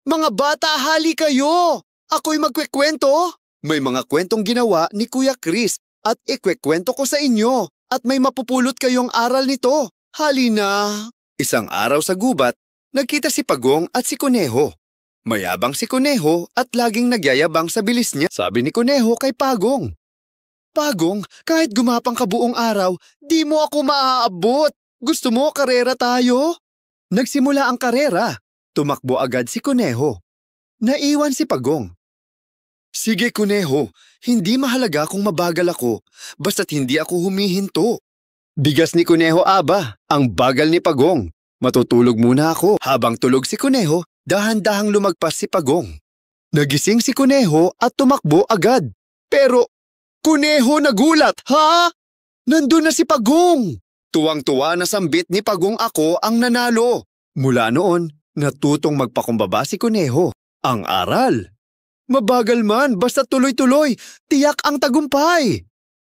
Mga bata, hali kayo! Ako'y magkwekwento. May mga kwentong ginawa ni Kuya Chris at ikwekwento ko sa inyo at may mapupulot kayong aral nito. Hali na! Isang araw sa gubat, nagkita si Pagong at si Kuneho. Mayabang si Kuneho at laging nagyayabang sa bilis niya. Sabi ni Kuneho kay Pagong, Pagong, kahit gumapang ka buong araw, di mo ako maaabot. Gusto mo karera tayo? Nagsimula ang karera. Tumakbo agad si Kuneho. Naiwan si Pagong. Sige Kuneho, hindi mahalaga kung mabagal ako, basta't hindi ako humihinto. Bigas ni Kuneho aba, ang bagal ni Pagong. Matutulog muna ako. Habang tulog si Kuneho, dahan-dahang lumagpas si Pagong. Nagising si Kuneho at tumakbo agad. Pero, Kuneho nagulat, ha? Nandun na si Pagong! Tuwang-tuwa na sambit ni Pagong ako ang nanalo. Mula noon, natutong magpakumbaba si Kuneho. Ang aral. Mabagal man, basta tuloy-tuloy, tiyak ang tagumpay.